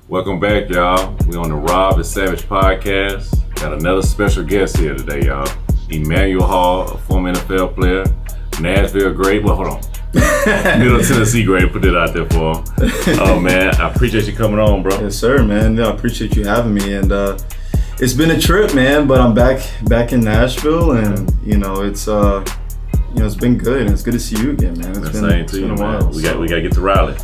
Welcome back, y'all. We on the Rob the Savage podcast. Got another special guest here today, y'all. Emanuel Hall, a former NFL player, Nashville great. Well, hold on. Middle Tennessee great. Put it out there for him. Oh, man. I appreciate you coming on, bro. Yes, sir, man. I appreciate you having me. And it's been a trip, man, but I'm back in Nashville, and, it's been good, and it's good to see you again, man. It's been a while. We got to get to Raleigh.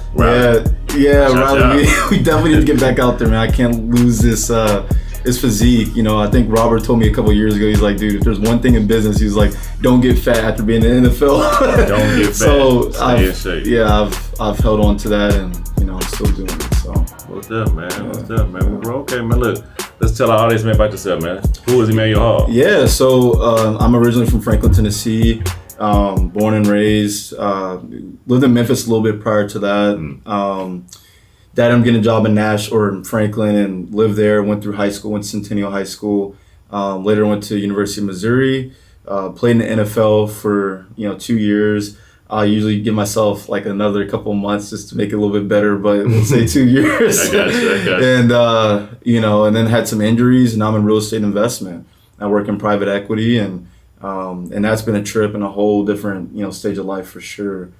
Yeah, Raleigh. We definitely need to get back out there, man. I can't lose this physique. I think Robert told me a couple years ago, he's like, dude, if there's one thing in business, he's like, don't get fat after being in the NFL. Don't get fat. So Stay in shape. I've held on to that, and I'm still doing it. So what's up, man? Yeah. What's up, man? Bro, okay, man. Look, let's tell our audience, man, about yourself, man. Who is Emanuel Hall? Yeah, so I'm originally from Franklin, Tennessee. Born and raised, lived in Memphis a little bit prior to that. Dad, I'm getting a job in in Franklin, and lived there. Went through high school, went to Centennial High School. Later went to University of Missouri. Played in the NFL for 2 years. I usually give myself like another couple months just to make it a little bit better, but we'll say 2 years. I got you. And and then had some injuries, and now I'm in real estate investment. I work in private equity, and that's been a trip and a whole different, stage of life for sure.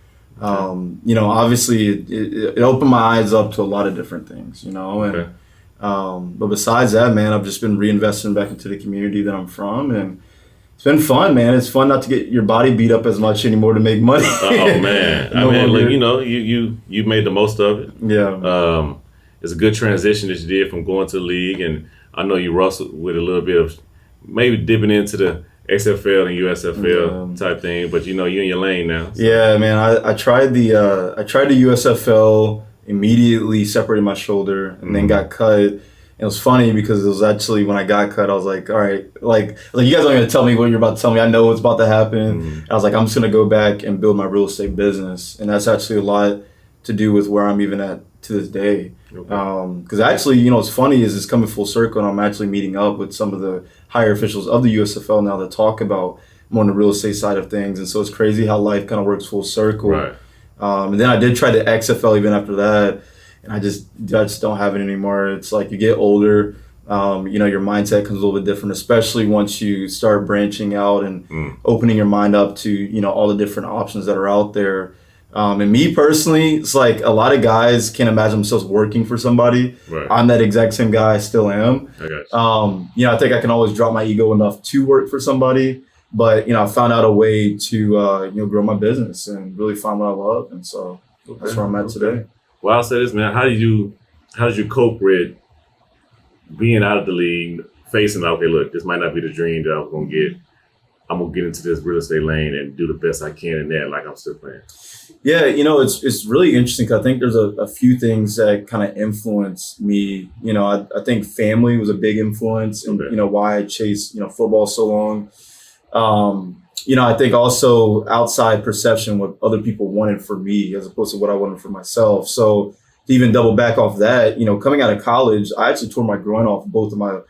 Obviously it opened my eyes up to a lot of different things, but besides that, man, I've just been reinvesting back into the community that I'm from, and it's been fun, man. It's fun not to get your body beat up as much anymore to make money. Oh man. Look, you made the most of it. Yeah. It's a good transition that you did from going to the league, and I know you wrestled with a little bit of maybe dipping into the XFL and USFL type thing, but you're in your lane now. So. Yeah, man. I tried the USFL, immediately separated my shoulder, and then got cut. It was funny because it was actually when I got cut, I was like, all right, like you guys aren't gonna tell me what you're about to tell me. I know what's about to happen. I was like, I'm just gonna go back and build my real estate business, and that's actually a lot to do with where I'm even at to this day. Because actually, what's funny is it's coming full circle, and I'm actually meeting up with some of the higher officials of the USFL now that talk about more on the real estate side of things. And so it's crazy how life kind of works full circle. Right. And then I did try the XFL even after that, and I just don't have it anymore. It's like you get older, your mindset comes a little bit different, especially once you start branching out and opening your mind up to, all the different options that are out there. And me personally, it's like a lot of guys can't imagine themselves working for somebody. Right. I'm that exact same guy. I still am. I got you. I think I can always drop my ego enough to work for somebody, but I found out a way to grow my business and really find what I love, and so that's where I'm at today. Well, I'll say this, man. How did you cope with being out of the league, facing okay, look, this might not be the dream that I was gonna get. I'm gonna get into this real estate lane and do the best I can in that, like I'm still playing. Yeah, it's really interesting because I think there's a few things that kind of influenced me. I think family was a big influence, and why I chased football so long. I think also outside perception, what other people wanted for me as opposed to what I wanted for myself. So to even double back off that, coming out of college, I actually tore my groin off both of my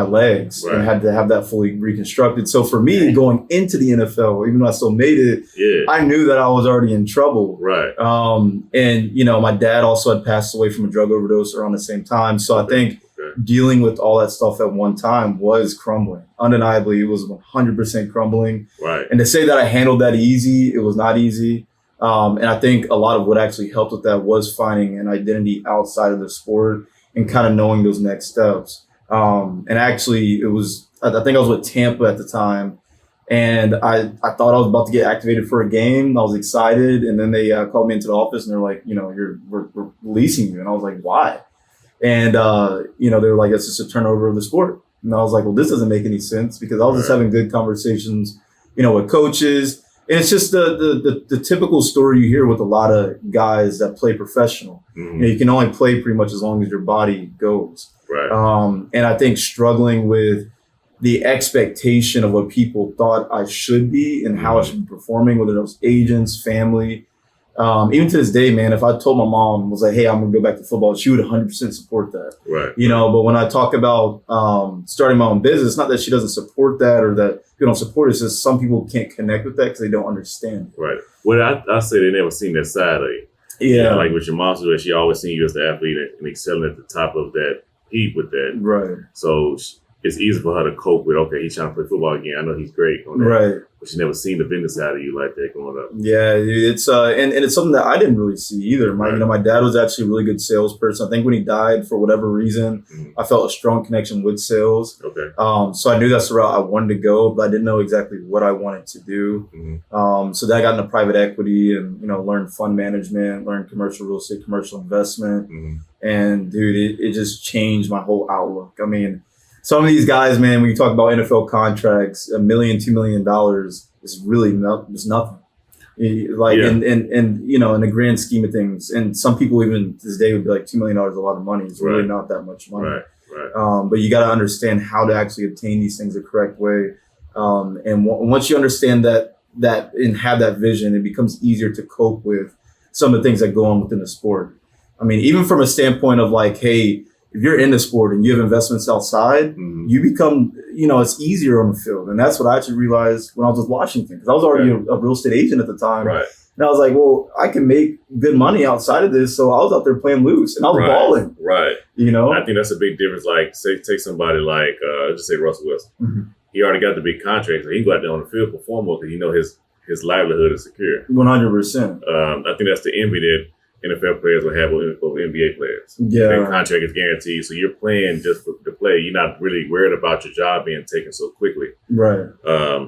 legs, right, and had to have that fully reconstructed. So for me, going into the NFL, even though I still made it, I knew that I was already in trouble. Right. And my dad also had passed away from a drug overdose around the same time. So I think dealing with all that stuff at one time was crumbling. Undeniably, it was 100% crumbling. Right. And to say that I handled that easy, it was not easy. And I think a lot of what actually helped with that was finding an identity outside of the sport and kind of knowing those next steps. And actually I think I was with Tampa at the time, and I thought I was about to get activated for a game. I was excited, and then they called me into the office, and they're like, we're releasing you. And I was like, why? And they were like, it's just a turnover of the sport. And I was like, well, this doesn't make any sense, because I was just having good conversations, with coaches. And it's just the typical story you hear with a lot of guys that play professional. You can only play pretty much as long as your body goes. Right. And I think struggling with the expectation of what people thought I should be and how I should be performing, whether it was agents, family. Even to this day, man, if I told my mom, was like, hey, I'm going to go back to football, she would 100% support that. Right. But when I talk about starting my own business, it's not that she doesn't support that or that people don't support it. It's just some people can't connect with that because they don't understand it. Right. Well, I say they never seen that side of you. Yeah. Like with your mom, she always seen you as the athlete and excelling at the top of that heap with that. Right. So it's easy for her to cope with, okay, he's trying to play football again. I know he's great on that. Right. But she never seen the business side of you like that growing up. Yeah, it's and it's something that I didn't really see either. My dad was actually a really good salesperson. I think when he died, for whatever reason, I felt a strong connection with sales. Okay. So I knew that's the route I wanted to go, but I didn't know exactly what I wanted to do. So then I got into private equity and, learned fund management, learned commercial real estate, commercial investment. And dude, it just changed my whole outlook. I mean, some of these guys, man, when you talk about NFL contracts, $1 million, $2 million is really it's nothing. Like, in the grand scheme of things. And some people even to this day would be like $2 million is a lot of money. It's really not that much money. Right. But you got to understand how to actually obtain these things the correct way. And once you understand that and have that vision, it becomes easier to cope with some of the things that go on within the sport. I mean, even from a standpoint of like, hey, if you're in the sport and you have investments outside, you become, it's easier on the field. And that's what I actually realized when I was with Washington, because I was already a real estate agent at the time. Right. And I was like, well, I can make good money outside of this. So I was out there playing loose and I was balling. Right. I think that's a big difference. Like, take somebody like, just say Russell Wilson. He already got the big contract. So he can go out there on the field, perform well, because his livelihood is secure. 100%. I think that's the envy that NFL players will have over NBA players. Yeah. Their contract is guaranteed. So you're playing just to play. You're not really worried about your job being taken so quickly. Right.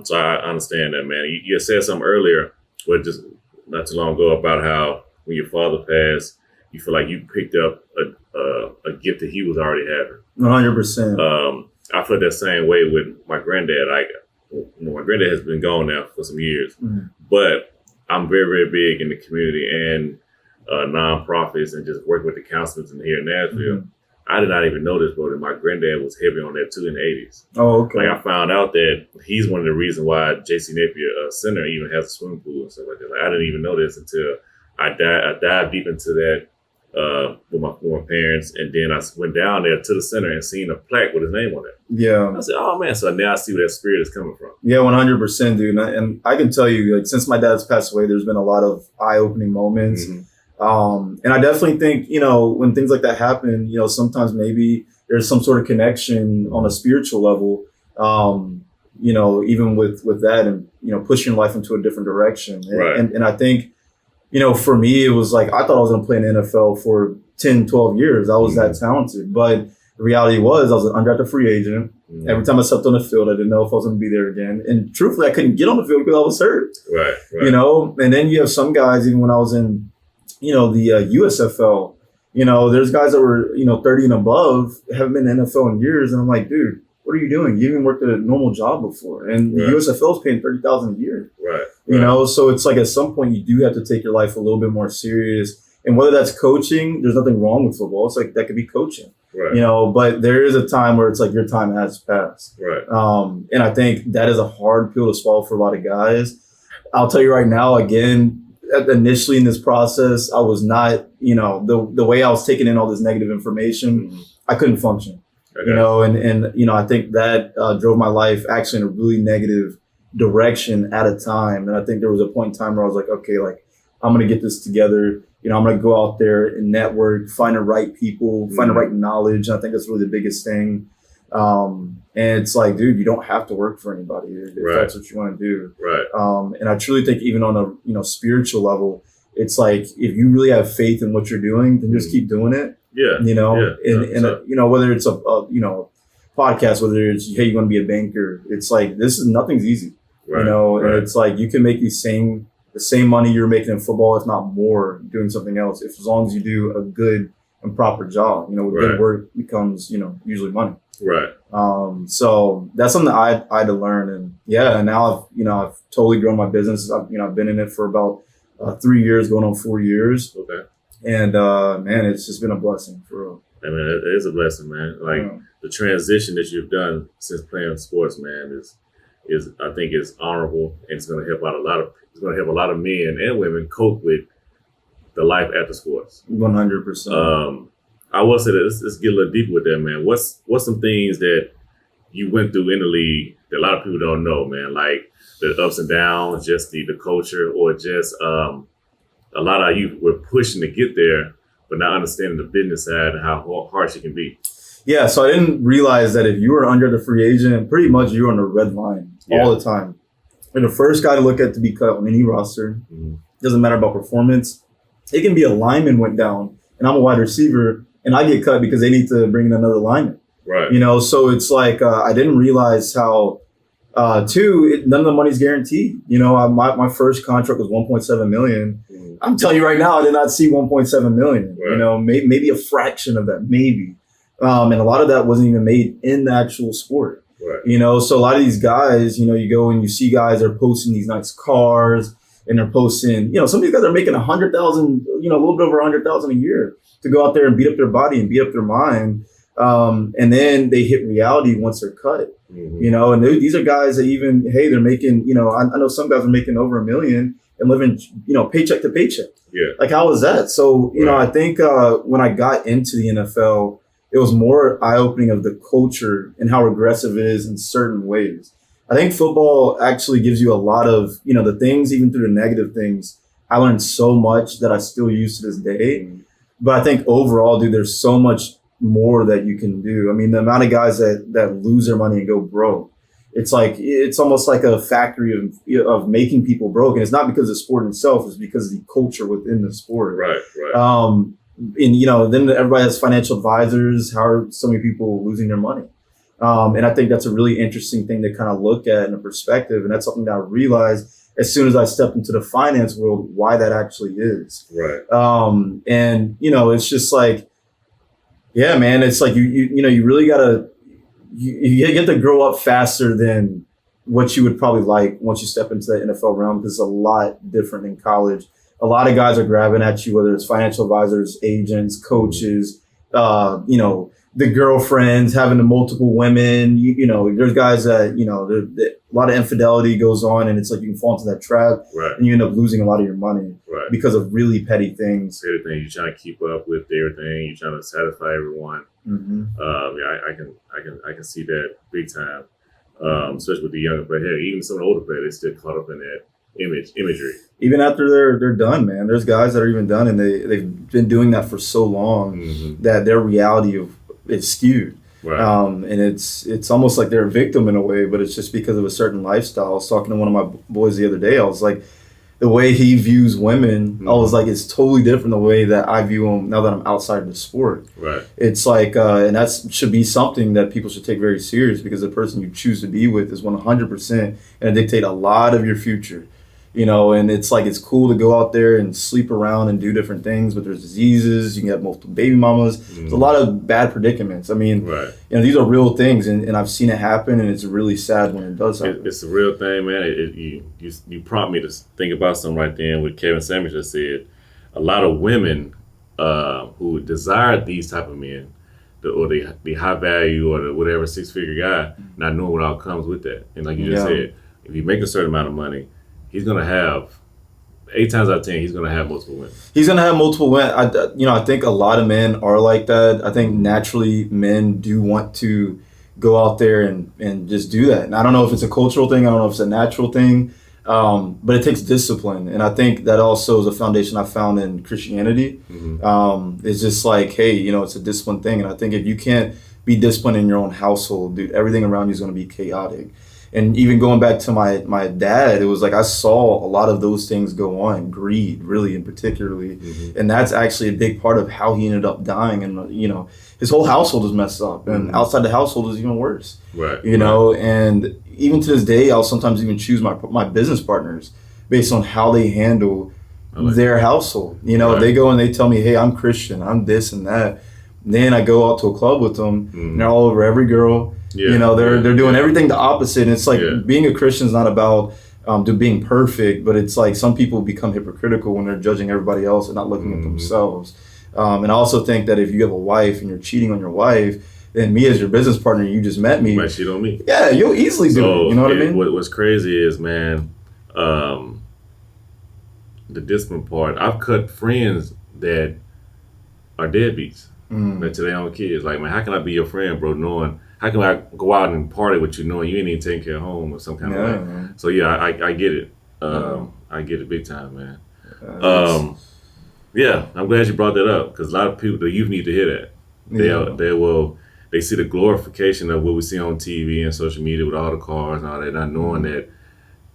So I understand that, man. You said something earlier, but just not too long ago, about how when your father passed, you feel like you picked up a gift that he was already having. 100%. I felt that same way with my granddad. My granddad has been gone now for some years, but I'm very, very big in the community and nonprofits and just working with the counselors in here in Nashville. I did not even know this, but my granddad was heavy on that too in the 80s. Oh, okay. Like, I found out that he's one of the reasons why J.C. Napier Center even has a swimming pool and stuff like that. Like, I didn't even know this until I dived deep into that with my parents, and then I went down there to the center and seen a plaque with his name on it. Yeah. I said, oh man, so now I see where that spirit is coming from. Yeah, 100%, dude. And I can tell you, like, since my dad's passed away, there's been a lot of eye-opening moments. And I definitely think, when things like that happen, sometimes maybe there's some sort of connection on a spiritual level, even with that and, pushing life into a different direction. And I think, for me, it was like, I thought I was going to play in the NFL for 10, 12 years. I was that talented. But the reality was I was an undrafted free agent. Every time I stepped on the field, I didn't know if I was going to be there again. And truthfully, I couldn't get on the field because I was hurt. Right. And then you have some guys, even when I was in, the USFL, there's guys that were, 30 and above, haven't been in the NFL in years. And I'm like, dude, what are you doing? You even worked at a normal job before. And the USFL is paying $30,000 a year. Right. So it's like at some point you do have to take your life a little bit more serious. And whether that's coaching, there's nothing wrong with football. It's like that could be coaching. Right. But there is a time where it's like your time has passed. Right. And I think that is a hard pill to swallow for a lot of guys. I'll tell you right now, again, initially in this process, I was not, the way I was taking in all this negative information, I couldn't function. And I think that drove my life actually in a really negative direction at a time. And I think there was a point in time where I was like, okay, like, I'm going to get this together. I'm going to go out there and network, find the right people, find the right knowledge. And I think that's really the biggest thing. And it's like, dude, you don't have to work for anybody if that's what you want to do. Right. And I truly think even on a, spiritual level, it's like, if you really have faith in what you're doing, then just keep doing it. Yeah. Whether it's a podcast, whether it's, hey, you want to be a banker, it's like, nothing's easy, and it's like, you can make the same money you're making in football, if not more, doing something else, as long as you do a good and proper job. Good work becomes, usually money. Right. So that's something that I had to learn. And now I've totally grown my business. I've been in it for about 3 years, going on 4 years. Okay. And man, it's just been a blessing for real. I mean, it is a blessing, man. Like the transition that you've done since playing sports, man, is I think is honorable, and it's going to help out a lot of men and women cope with the life after sports. 100%. I will say that let's get a little deeper with that, man. What's some things that you went through in the league that a lot of people don't know, man? Like the ups and downs, just the culture, or just a lot of youth were pushing to get there, but not understanding the business side and how harsh it can be. Yeah, so I didn't realize that if you were under the free agent, pretty much you were on the red line all the time. And the first guy to look at to be cut on any roster, doesn't matter about performance. It can be a lineman went down, and I'm a wide receiver, and I get cut because they need to bring in another lineman. Right. You know, so it's like I didn't realize how, none of the money's guaranteed. You know, my first contract was $1.7 million. I'm telling you right now, I did not see $1.7 million. Right. You know, maybe a fraction of that, maybe. And a lot of that wasn't even made in the actual sport. Right. You know, so a lot of these guys, you know, you go and you see guys are posting these nice cars and they're posting, you know, some of these guys are making 100,000, you know, a little bit over 100,000 a year to go out there and beat up their body and beat up their mind. And then they hit reality once they're cut, you know, and these are guys that even, hey, they're making, you know, I know some guys are making over $1 million and living, you know, paycheck to paycheck. Yeah. Like, how is that? So, you know, I think when I got into the NFL, it was more eye-opening of the culture and how regressive it is in certain ways. I think football actually gives you a lot of, you know, the things, even through the negative things, I learned so much that I still use to this day. But I think overall, dude, there's so much more that you can do. I mean, the amount of guys that lose their money and go broke, it's like, it's almost like a factory of making people broke. And it's not because of the sport itself, it's because of the culture within the sport. Right. And, you know, then everybody has financial advisors. How are so many people losing their money? And I think that's a really interesting thing to kind of look at in a perspective. And that's something that I realized as soon as I stepped into the finance world, why that actually is. Right. And, you know, it's just like, yeah, man, it's like, you know, you really gotta, you get to grow up faster than what you would probably like once you step into the NFL realm, because it's a lot different in college. A lot of guys are grabbing at you, whether it's financial advisors, agents, coaches, you know, the girlfriends, having the multiple women. You know, there's guys that, you know, a lot of infidelity goes on, and it's like you can fall into that trap, and you end up losing a lot of your money because of really petty things. Everything you're trying to keep up with, everything you're trying to satisfy everyone. Yeah, I can see that big time, especially with the younger. But hey, even some of the older players, they still caught up in that imagery. Even after they're done, man. There's guys that are even done, and they've been doing that for so long that their reality is skewed. Right. And it's almost like they're a victim in a way, but it's just because of a certain lifestyle. I was talking to one of my boys the other day. I was like, the way he views women, I was like, it's totally different the way that I view them now that I'm outside of the sport. Right. It's like, and that should be something that people should take very serious, because the person you choose to be with is 100% going to dictate a lot of your future. You know, and it's like, it's cool to go out there and sleep around and do different things, but there's diseases, you can have multiple baby mamas. There's a lot of bad predicaments. I mean, you know, these are real things, and I've seen it happen, and it's really sad when it does happen. It's a real thing, man. You prompt me to think about something right then what Kevin Samuels just said. A lot of women who desire these type of men, or the high value or the whatever 6-figure guy, not knowing what all comes with that. And like you just said, if you make a certain amount of money, he's going to have 8 times out of 10, he's going to have multiple women. He's going to have multiple women. I think a lot of men are like that. I think naturally men do want to go out there and just do that. And I don't know if it's a cultural thing. I don't know if it's a natural thing. But it takes discipline. And I think that also is a foundation I found in Christianity. It's just like, hey, you know, it's a discipline thing. And I think if you can't be disciplined in your own household, dude, everything around you is going to be chaotic. And even going back to my dad, it was like I saw a lot of those things go on, greed, really, and particularly. And that's actually a big part of how he ended up dying. And, you know, his whole household is messed up. And outside the household is even worse. You know, and even to this day, I'll sometimes even choose my business partners based on how they handle their household. You know, they go and they tell me, hey, I'm Christian, I'm this and that. And then I go out to a club with them, and they're all over every girl. You know, they're doing everything the opposite. And it's like being a Christian is not about being perfect, but it's like some people become hypocritical when they're judging everybody else and not looking at themselves. And I also think that if you have a wife and you're cheating on your wife, then me as your business partner, you just met me. You might cheat on me. Yeah, you'll easily do it. You know what I mean? What's crazy is, man, the discipline part. I've cut friends that are deadbeats. That to their own kids. Like, man, how can I be your friend, bro, knowing, how can I go out and party with you knowing you ain't even taking care of home or some kind of way? So, yeah, I get it. I get it big time, man. Yeah, I'm glad you brought that up because a lot of people, the youth need to hear that. They see the glorification of what we see on TV and social media with all the cars and all that, not knowing that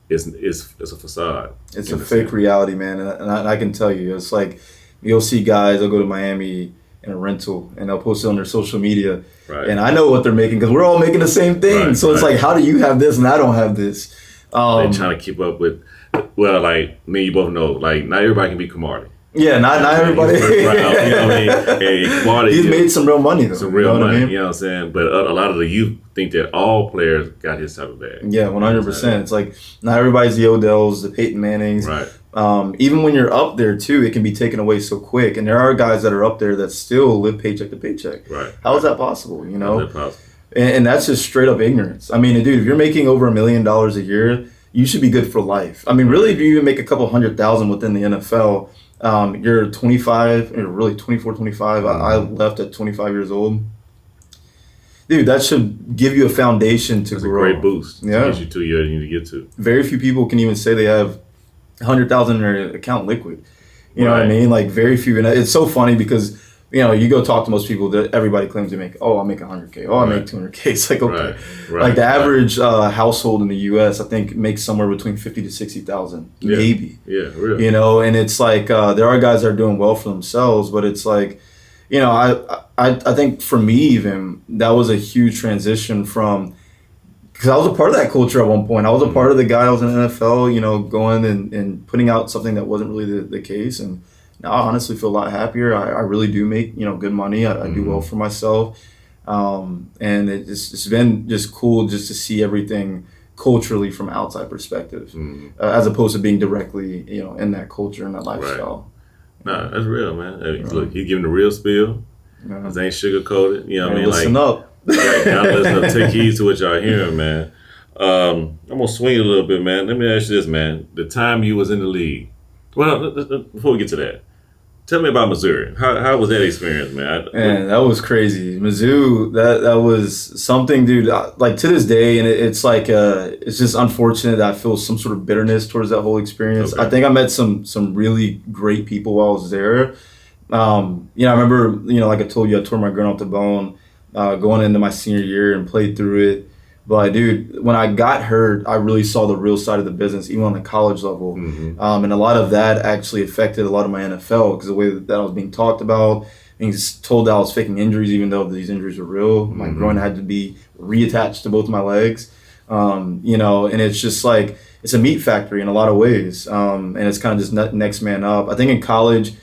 it's a facade. It's a fake reality, man. And I can tell you, it's like you'll see guys, they'll go to Miami in a rental and they'll post it on their social media. Right. And I know what they're making because we're all making the same thing. Right, so it's like, how do you have this and I don't have this? They're trying to keep up with, well, like me and you both know, like not everybody can be Kamari. Yeah, not everybody. You know what I mean? And Kamari, he's made some real money though. Some real money, you know what I'm saying? But a lot of the youth think that all players got his type of bag. Yeah, 100%. It's like not everybody's the Odells, the Peyton Mannings. Right. Even when you're up there too, it can be taken away so quick. And there are guys that are up there that still live paycheck to paycheck. Right. How is that possible? You know? How is that possible? And that's just straight up ignorance. I mean, dude, if you're making over $1 million a year, you should be good for life. I mean, really, if you even make a couple 100,000 within the NFL, you're 25, or really 24, 25. I left at 25 years old. Dude, that should give you a foundation to grow. A great boost. Yeah. To get you to where you need to get to. Very few people can even say they have 100,000 in their account liquid. You know what I mean? Like very few. And it's so funny because, you know, you go talk to most people that everybody claims they make, I make 100K. I make 200K. It's like, okay. Like the average household in the US, I think makes somewhere between 50 to 60,000, maybe. Yeah, really. You know, and it's like, there are guys that are doing well for themselves, but it's like, you know, I think for me even, that was a huge transition from, because I was a part of that culture at one point. I was a part of the guy that was in the NFL, you know, going and putting out something that wasn't really the case. And now I honestly feel a lot happier. I really do make, you know, good money. I do well for myself. And it's been just cool just to see everything culturally from outside perspective, as opposed to being directly, you know, in that culture and that lifestyle. Nah, that's real, man. Hey, look, he's giving the real spiel. This ain't sugar coated. You know what I mean? Listen up. Y'all listen up. Take heed to what y'all hearing, man. I'm gonna swing it a little bit, man. Let me ask you this, man. The time you was in the league. Well, before we get to that, tell me about Missouri. How was that experience, man? Man, that was crazy. Mizzou, that was something, dude. Like to this day, and it's like it's just unfortunate that I feel some sort of bitterness towards that whole experience. Okay. I think I met some really great people while I was there. You know, I remember, you know, like I told you, I tore my groin off the bone going into my senior year and played through it. But dude, when I got hurt, I really saw the real side of the business, even on the college level. And a lot of that actually affected a lot of my NFL because the way that I was being talked about, being told that I was faking injuries, even though these injuries were real. My groin had to be reattached to both my legs. You know, and it's just like, it's a meat factory in a lot of ways. And it's kind of just next man up. I think in college,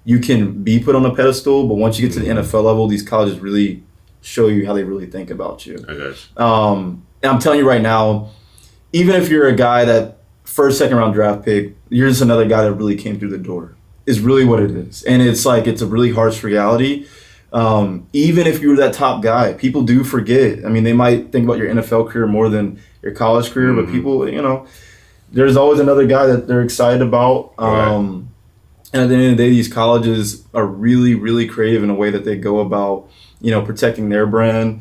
you can be put on a pedestal, but once you get to the NFL level, these colleges really show you how they really think about you. I got you. And I'm telling you right now, even if you're a guy that first, second round draft pick, you're just another guy that really came through the door, is really what it is. And it's like, it's a really harsh reality. Even if you were that top guy, people do forget. I mean, they might think about your NFL career more than your college career, but people, you know, there's always another guy that they're excited about. And at the end of the day, these colleges are really, really creative in a way that they go about, you know, protecting their brand,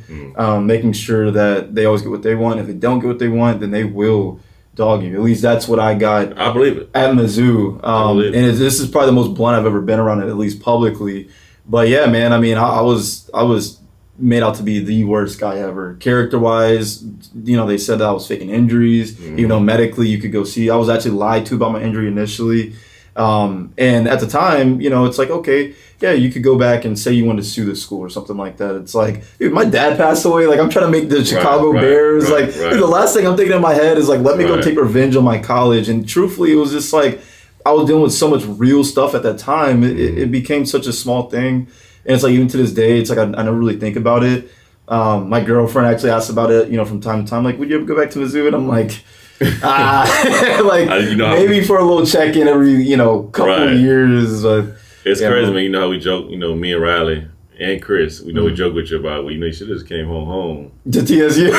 making sure that they always get what they want. If they don't get what they want, then they will dog you. At least that's what I got. I believe it. At Mizzou. And this is probably the most blunt I've ever been around it, at least publicly. But yeah, man, I mean, I was made out to be the worst guy ever. Character-wise, you know, they said that I was faking injuries, even though medically you could go see. I was actually lied to about my injury initially. And at the time, you know, it's like, okay, yeah, you could go back and say you want to sue the school or something like that. It's like, dude, my dad passed away. Like, I'm trying to make the Chicago Bears. Dude, the last thing I'm thinking in my head is like, let me go take revenge on my college. And truthfully, it was just like, I was dealing with so much real stuff at that time. It became such a small thing. And it's like, even to this day, it's like, I never really think about it. My girlfriend actually asked about it, you know, from time to time, like, would you ever go back to Mizzou? And I'm like, you know, maybe for a little check-in every, you know, couple of years. It's crazy, man. You know how we joke, you know, me and Riley and Chris, we know we joke with you about, well, you know, you should have just came home. To TSU.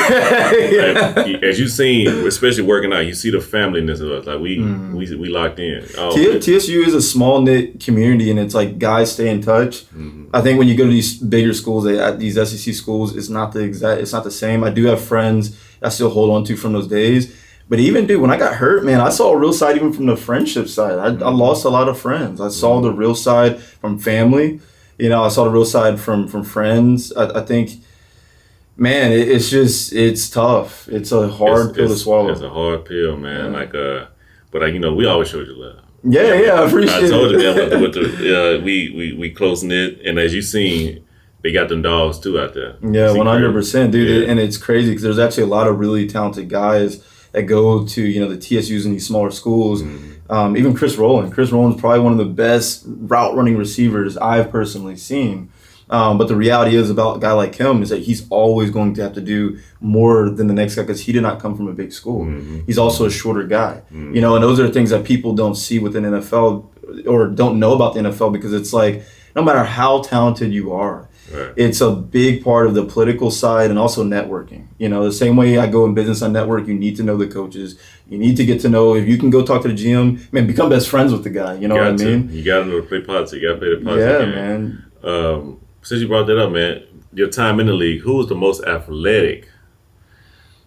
As you seen, especially working out, you see the familyness of us. Like, we locked in. TSU is a small-knit community, and it's like guys stay in touch. I think when you go to these bigger schools, these SEC schools, it's not the same. I do have friends I still hold on to from those days. But even, dude, when I got hurt, man, I saw a real side even from the friendship side. I lost a lot of friends. I saw the real side from family. I saw the real side from friends. I think, man, it's tough. It's a hard pill to swallow. It's a hard pill, man. But we always showed you love. I appreciate it. I told you that with the we close knit, and as you seen, they got them dogs too out there. Yeah, 100%, dude. And it's crazy because there's actually a lot of really talented guys that go to the TSUs and these smaller schools. Even Chris Rowland. Chris Rowland's probably one of the best route running receivers I've personally seen. But the reality is about a guy like him is that he's always going to have to do more than the next guy because he did not come from a big school. He's also a shorter guy. And those are things that people don't see within NFL or don't know about the NFL because it's like no matter how talented you are, right. It's a big part of the political side and also networking. The same way I go in business, on network, you need to know the coaches. You need to get to know, if you can go talk to the GM, man, become best friends with the guy. You know what I mean? You got to know to play politics. You got to play the politics. Yeah, game. Man. Since you brought that up, man, your time in the league, who was the most athletic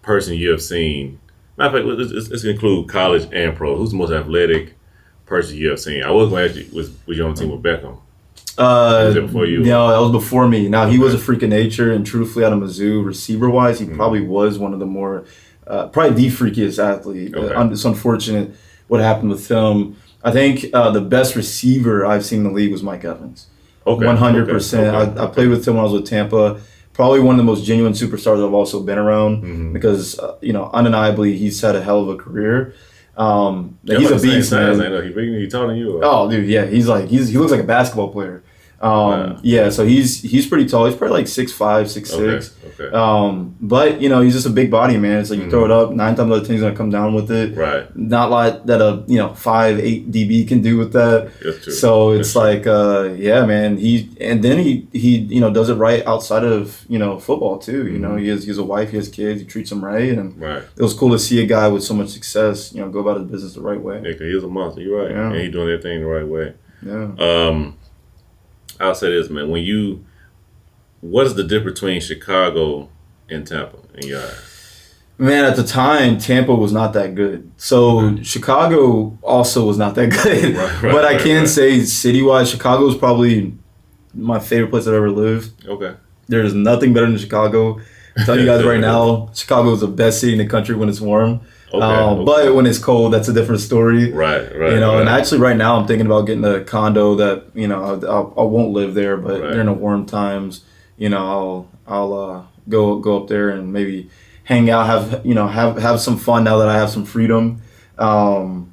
person you have seen? Matter of fact, let's include college and pro. Who's the most athletic person you have seen? I was going to ask you, was you on the team with Beckham? Was it before you? No, that was before me. Now, he was a freak of nature, and truthfully, out of Mizzou, receiver-wise, he probably was one of the more, probably the freakiest athlete. Okay. It's unfortunate what happened with him. I think the best receiver I've seen in the league was Mike Evans. Okay. 100%. I played with him when I was with Tampa. Probably one of the most genuine superstars I've also been around because, undeniably, he's had a hell of a career. He's a beast, man. He taller than you. Oh, dude, yeah. He looks like a basketball player. Wow. Yeah, so he's pretty tall. He's probably like 6'5", 6'6". Okay. But he's just a big body, man. It's like you throw it up, 9 times out of 10 he's gonna come down with it. Right. Not like that a 5'8" DB can do with that. That's true. So it's yeah, man. He does it right outside of football too. He has a wife, he has kids, he treats them right, and it was cool to see a guy with so much success, go about his business the right way. Yeah, 'cause he's a monster. You're right, and he's doing everything the right way. Yeah. I'll say this, man. What is the difference between Chicago and Tampa in your eyes? Man, at the time, Tampa was not that good. So Chicago also was not that good. But I can say city-wise, Chicago is probably my favorite place I've ever lived. Okay. There's nothing better than Chicago. I'm telling you guys right now, Chicago is the best city in the country when it's warm. Okay. But when it's cold, that's a different story. Right. And actually right now I'm thinking about getting a condo that, I won't live there, but during the warm times, I'll go up there and maybe hang out, have some fun now that I have some freedom. So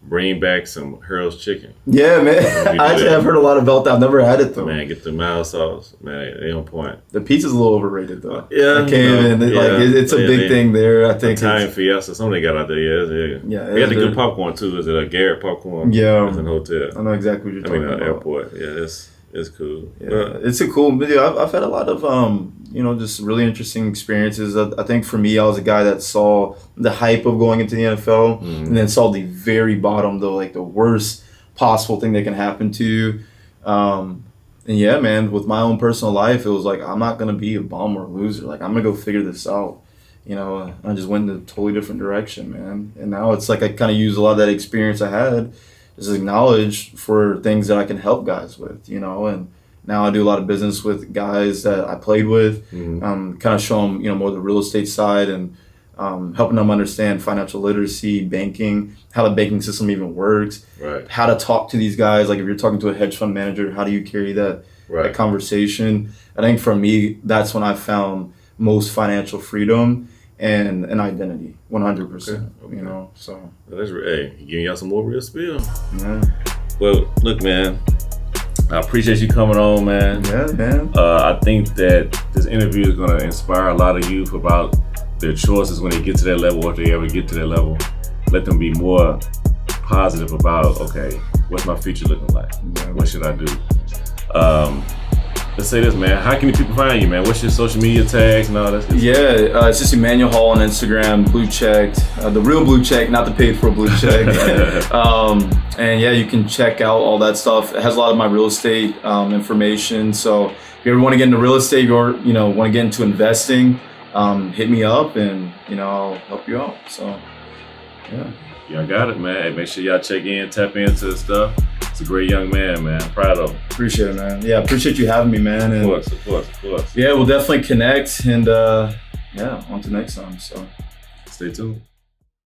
bring back some Harold's chicken. Yeah, man. I've heard a lot about that. I've never had it though. Man, get the mild sauce. Man, they on point. The pizza's a little overrated though. Yeah, it's a big thing there. I think Italian Fiesta. Something they got out there. Yeah. They got the good popcorn too. Is it a Garrett popcorn? Yeah, it's an hotel. I know exactly what you're talking about. Airport. Yeah, it's cool. Yeah, it's a cool video. I've had a lot of just really interesting experiences. I think for me, I was a guy that saw the hype of going into the NFL and then saw the very bottom, the worst possible thing that can happen to you. And yeah, man, with my own personal life, it was like, I'm not going to be a bum or a loser. Like, I'm going to go figure this out. I just went in a totally different direction, man. And now it's like I kind of use a lot of that experience I had just acknowledge for things that I can help guys with, and now I do a lot of business with guys that I played with, kind of show them, more the real estate side and helping them understand financial literacy, banking, how the banking system even works, how to talk to these guys. Like if you're talking to a hedge fund manager, how do you carry that conversation? I think for me, that's when I found most financial freedom and an identity, 100%. Okay. So. That's giving y'all some more real spill. Yeah. Well, look, man, I appreciate you coming on, man. Yeah, man. I think that this interview is going to inspire a lot of youth about their choices when they get to that level, or if they ever get to that level. Let them be more positive about, okay, what's my future looking like? Yeah. What should I do? Let's say this, man. How can people find you, man? What's your social media tags and all that? It's just Emanuel Hall on Instagram, blue checked. The real blue check, not the paid for blue check. And yeah, you can check out all that stuff. It has a lot of my real estate information. So if you ever want to get into real estate or want to get into investing, hit me up and, I'll help you out. So, yeah. Y'all got it, man. Hey, make sure y'all check in, tap into the stuff. It's a great young man, man. Proud of him. Appreciate it, man. Yeah, appreciate you having me, man. And Of course. yeah, we'll definitely connect and on to next time. So stay tuned.